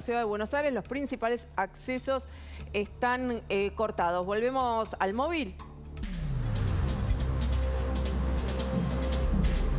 Ciudad de Buenos Aires, los principales accesos están cortados. Volvemos al móvil.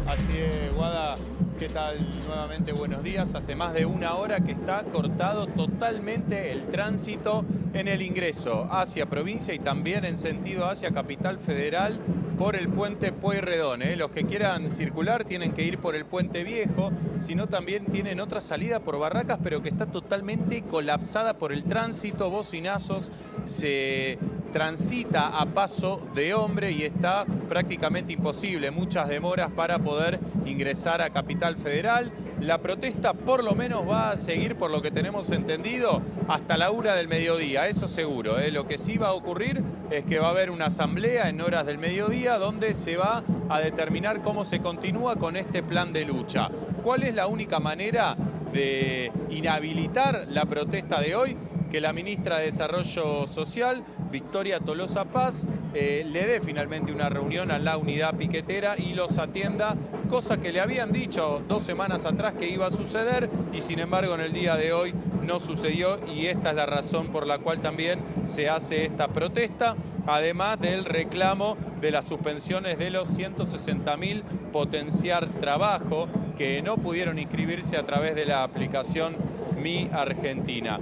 Así es, Guada, ¿qué tal? Nuevamente buenos días. Hace más de una hora que está cortado totalmente el tránsito en el ingreso hacia provincia y también en sentido hacia Capital Federal por el puente Pueyrredón. Los que quieran circular tienen que ir por el puente viejo, sino también tienen otra salida por Barracas, pero que está totalmente colapsada por el tránsito, bocinazos, se transita a paso de hombre y está prácticamente imposible, muchas demoras para poder ingresar a Capital Federal. La protesta por lo menos va a seguir, por lo que tenemos entendido, hasta la 1 del mediodía, eso seguro. Lo que sí va a ocurrir es que va a haber una asamblea en horas del mediodía donde se va a determinar cómo se continúa con este plan de lucha. ¿Cuál es la única manera de inhabilitar la protesta de hoy? Que la ministra de Desarrollo Social, Victoria Tolosa Paz, le dé finalmente una reunión a la unidad piquetera y los atienda, cosa que le habían dicho 2 semanas atrás que iba a suceder y sin embargo en el día de hoy no sucedió, y esta es la razón por la cual también se hace esta protesta, además del reclamo de las suspensiones de los 160.000 Potenciar Trabajo que no pudieron inscribirse a través de la aplicación Mi Argentina.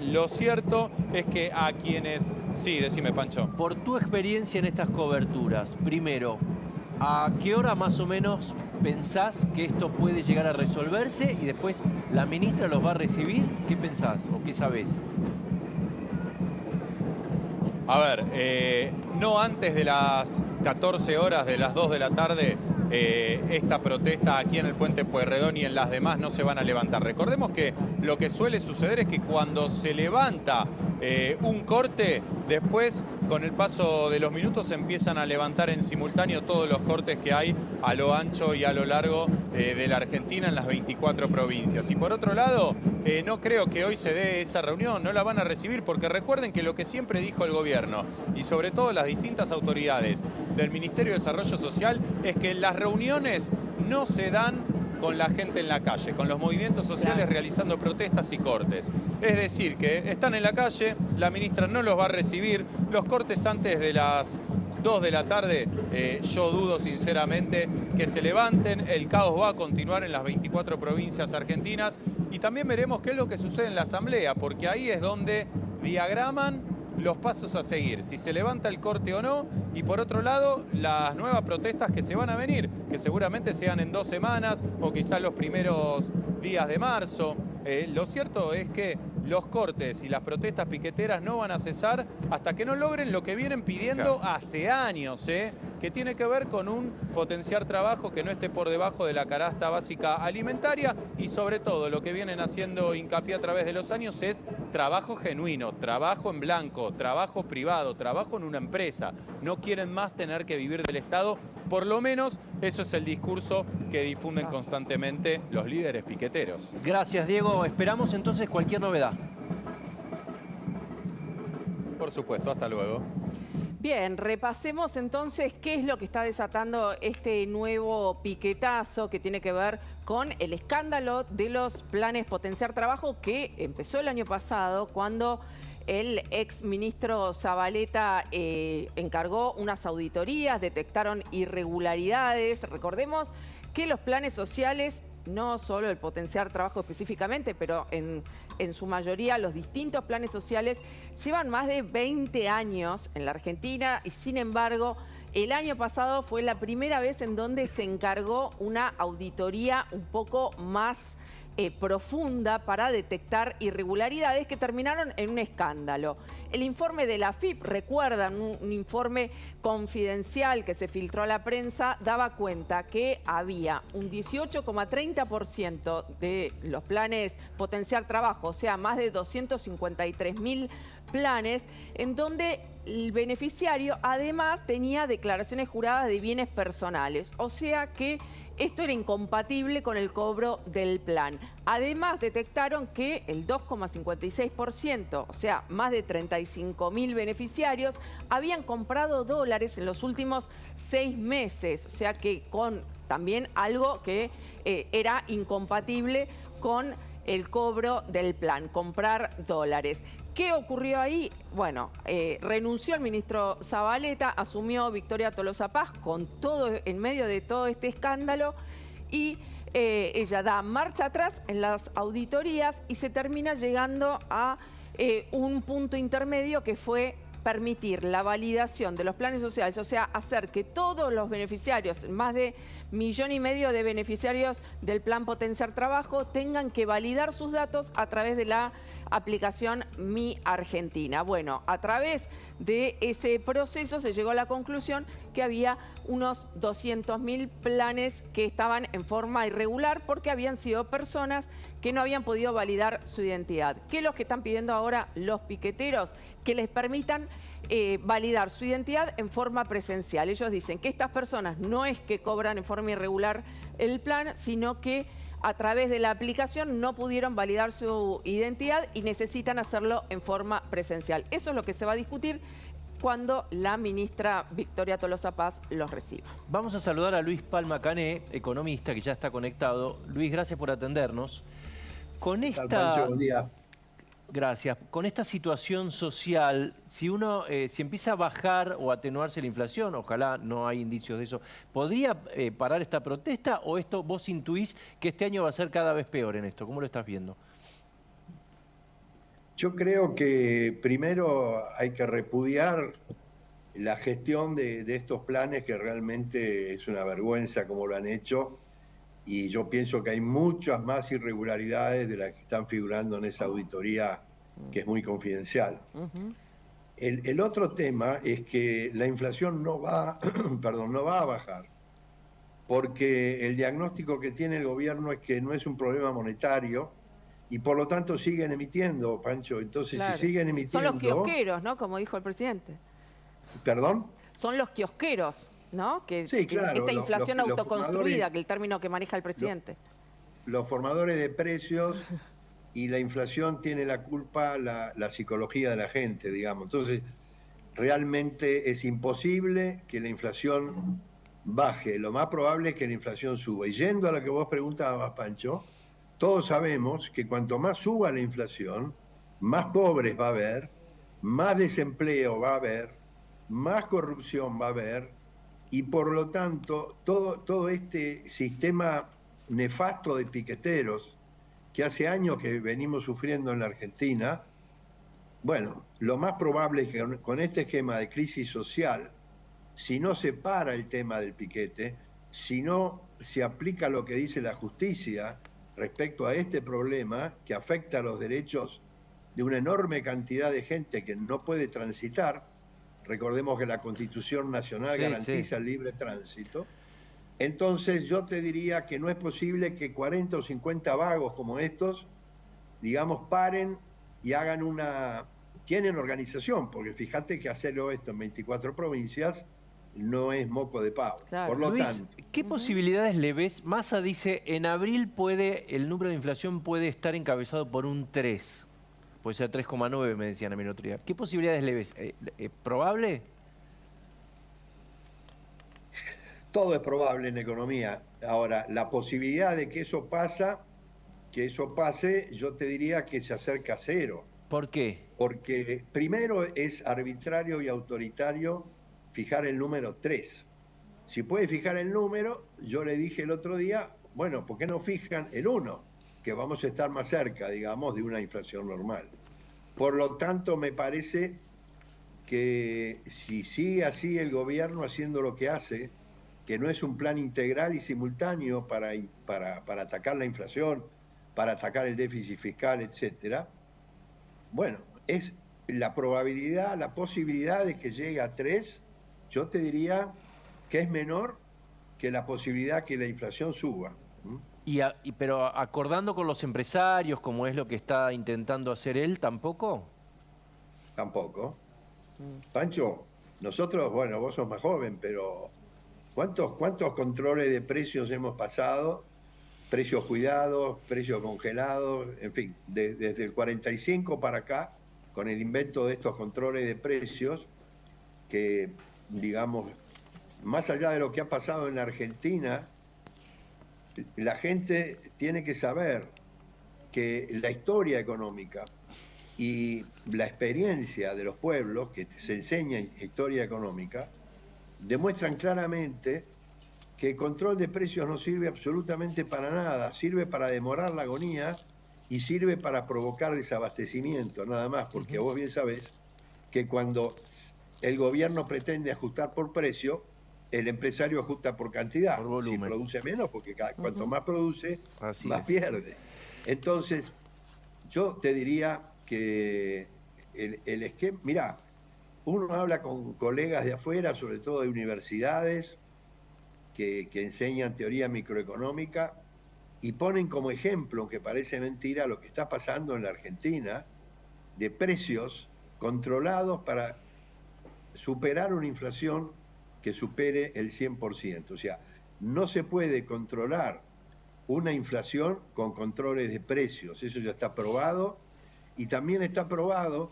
Lo cierto es que a quienes... Sí, decime, Pancho. Por tu experiencia en estas coberturas, primero, ¿a qué hora más o menos pensás que esto puede llegar a resolverse? Y después, ¿la ministra los va a recibir? ¿Qué pensás o qué sabés? A ver, no antes de las 14 horas, de las 2 de la tarde, esta protesta aquí en el puente Pueyrredón y en las demás no se van a levantar. Recordemos que lo que suele suceder es que cuando se levanta un corte, después con el paso de los minutos se empiezan a levantar en simultáneo todos los cortes que hay a lo ancho y a lo largo de la Argentina en las 24 provincias. Y por otro lado, no creo que hoy se dé esa reunión, no la van a recibir, porque recuerden que lo que siempre dijo el gobierno y sobre todo las distintas autoridades del Ministerio de Desarrollo Social es que las reuniones no se dan con la gente en la calle, con los movimientos sociales realizando protestas y cortes. Es decir, que están en la calle, la ministra no los va a recibir, los cortes antes de las 2 de la tarde, yo dudo sinceramente que se levanten, el caos va a continuar en las 24 provincias argentinas y también veremos qué es lo que sucede en la asamblea, porque ahí es donde diagraman los pasos a seguir, si se levanta el corte o no, y por otro lado, las nuevas protestas que se van a venir, que seguramente sean en 2 semanas o quizás los primeros días de marzo. Lo cierto es que los cortes y las protestas piqueteras no van a cesar hasta que no logren lo que vienen pidiendo hace años, que tiene que ver con un potenciar trabajo que no esté por debajo de la canasta básica alimentaria y sobre todo lo que vienen haciendo hincapié a través de los años es trabajo genuino, trabajo en blanco, trabajo privado, trabajo en una empresa. No quieren más tener que vivir del Estado, por lo menos eso es el discurso que difunden constantemente los líderes piqueteros. Gracias, Diego. Esperamos entonces cualquier novedad. Por supuesto, hasta luego. Bien, repasemos entonces qué es lo que está desatando este nuevo piquetazo que tiene que ver con el escándalo de los planes Potenciar Trabajo que empezó el año pasado cuando el ex ministro Zabaleta encargó unas auditorías, detectaron irregularidades. Recordemos que los planes sociales, no solo el Potenciar Trabajo específicamente, pero en su mayoría los distintos planes sociales llevan más de 20 años en la Argentina y sin embargo el año pasado fue la primera vez en donde se encargó una auditoría un poco más profunda para detectar irregularidades que terminaron en un escándalo. El informe de la AFIP, recuerdan, un informe confidencial que se filtró a la prensa, daba cuenta que había un 18,30% de los planes Potenciar Trabajo, o sea, más de 253.000 planes, en donde el beneficiario además tenía declaraciones juradas de bienes personales, o sea que esto era incompatible con el cobro del plan. Además, detectaron que el 2,56%, o sea, más de 35.000 beneficiarios, habían comprado dólares en los últimos 6 meses. O sea que con también algo que era incompatible con el cobro del plan, comprar dólares. ¿Qué ocurrió ahí? Bueno, renunció el ministro Zabaleta, asumió Victoria Tolosa Paz con todo en medio de todo este escándalo y ella da marcha atrás en las auditorías y se termina llegando a un punto intermedio que fue permitir la validación de los planes sociales, o sea, hacer que todos los beneficiarios, más de 1,5 millones de beneficiarios del Plan Potenciar Trabajo, tengan que validar sus datos a través de la aplicación Mi Argentina. Bueno, a través de ese proceso se llegó a la conclusión que había unos 200.000 planes que estaban en forma irregular porque habían sido personas que no habían podido validar su identidad. ¿Qué es lo que están pidiendo ahora los piqueteros? Que les permitan validar su identidad en forma presencial. Ellos dicen que estas personas no es que cobran en forma irregular el plan, sino que a través de la aplicación no pudieron validar su identidad y necesitan hacerlo en forma presencial. Eso es lo que se va a discutir cuando la ministra Victoria Tolosa Paz los reciba. Vamos a saludar a Luis Palma Cané, economista, que ya está conectado. Luis, gracias por atendernos. Con esta... Buen día. Gracias. Con esta situación social, si empieza a bajar o atenuarse la inflación, ojalá no hay indicios de eso, ¿podría parar esta protesta o esto vos intuís que este año va a ser cada vez peor en esto? ¿Cómo lo estás viendo? Yo creo que primero hay que repudiar la gestión de estos planes, que realmente es una vergüenza como lo han hecho, y yo pienso que hay muchas más irregularidades de las que están figurando en esa auditoría, que es muy confidencial. El otro tema es que la inflación no va, no va a bajar, porque el diagnóstico que tiene el gobierno es que no es un problema monetario, y por lo tanto siguen emitiendo, Pancho. Entonces, claro, si siguen emitiendo... Son los kiosqueros, ¿no? Como dijo el presidente. ¿Perdón? Son los kiosqueros, ¿no? Sí, claro, esta inflación autoconstruida, que el término que maneja el presidente. Los formadores de precios y la inflación tiene la culpa la psicología de la gente, digamos. Entonces, realmente es imposible que la inflación baje. Lo más probable es que la inflación suba. Y yendo a lo que vos preguntabas, Pancho, todos sabemos que cuanto más suba la inflación, más pobres va a haber, más desempleo va a haber, más corrupción va a haber, y por lo tanto todo este sistema nefasto de piqueteros que hace años que venimos sufriendo en la Argentina, bueno, lo más probable es que con este esquema de crisis social, si no se para el tema del piquete, si no se aplica lo que dice la justicia respecto a este problema que afecta a los derechos de una enorme cantidad de gente que no puede transitar. Recordemos que la Constitución Nacional garantiza el libre tránsito. Entonces yo te diría que no es posible que 40 o 50 vagos como estos, digamos, paren y hagan tienen organización, porque fíjate que hacerlo esto en 24 provincias no es moco de pavo. Claro. Por lo Luis, tanto, ¿qué posibilidades le ves? Massa dice, en abril el número de inflación puede estar encabezado por un 3. Puede ser 3,9, me decían a mí el otro día. ¿Qué posibilidades le ves? ¿Probable? todo es probable en economía. Ahora, la posibilidad de que eso pase, yo te diría que se acerca a cero. ¿Por qué? Porque primero es arbitrario y autoritario fijar el número 3. Si puede fijar el número, yo le dije el otro día, bueno, ¿por qué no fijan el 1? Que vamos a estar más cerca, digamos, de una inflación normal. Por lo tanto, me parece que si sigue así el gobierno haciendo lo que hace, que no es un plan integral y simultáneo para atacar la inflación, para atacar el déficit fiscal, etcétera, bueno, es la probabilidad, la posibilidad de que llegue a 3, yo te diría que es menor que la posibilidad que la inflación suba. Pero acordando con los empresarios, como es lo que está intentando hacer él, ¿tampoco? Tampoco. Pancho, nosotros, bueno, vos sos más joven, pero ¿cuántos controles de precios hemos pasado? Precios cuidados, precios congelados, en fin, desde el 45 para acá, con el invento de estos controles de precios, que, digamos, más allá de lo que ha pasado en la Argentina, la gente tiene que saber que la historia económica y la experiencia de los pueblos, que se enseña en historia económica, demuestran claramente que el control de precios no sirve absolutamente para nada, sirve para demorar la agonía y sirve para provocar desabastecimiento, nada más, porque vos bien sabés que cuando el gobierno pretende ajustar por precio, el empresario ajusta por cantidad. Por volumen. Si produce menos, porque cuanto más produce, Así más es. pierde. Entonces, yo te diría que el esquema... Mirá, uno habla con colegas de afuera, sobre todo de universidades, que enseñan teoría microeconómica, y ponen como ejemplo, que parece mentira, lo que está pasando en la Argentina, de precios controlados para superar una inflación que supere el 100%. O sea, no se puede controlar una inflación con controles de precios. Eso ya está probado. Y también está probado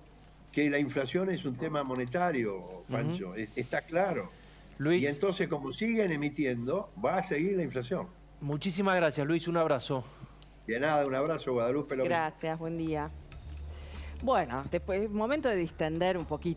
que la inflación es un tema monetario, Pancho. Está claro. Luis, Y entonces, como siguen emitiendo, va a seguir la inflación. muchísimas gracias, Luis. Un abrazo. De nada, un abrazo, Guadalupe. Gracias, buen día. Bueno, después, momento de distender un poquito.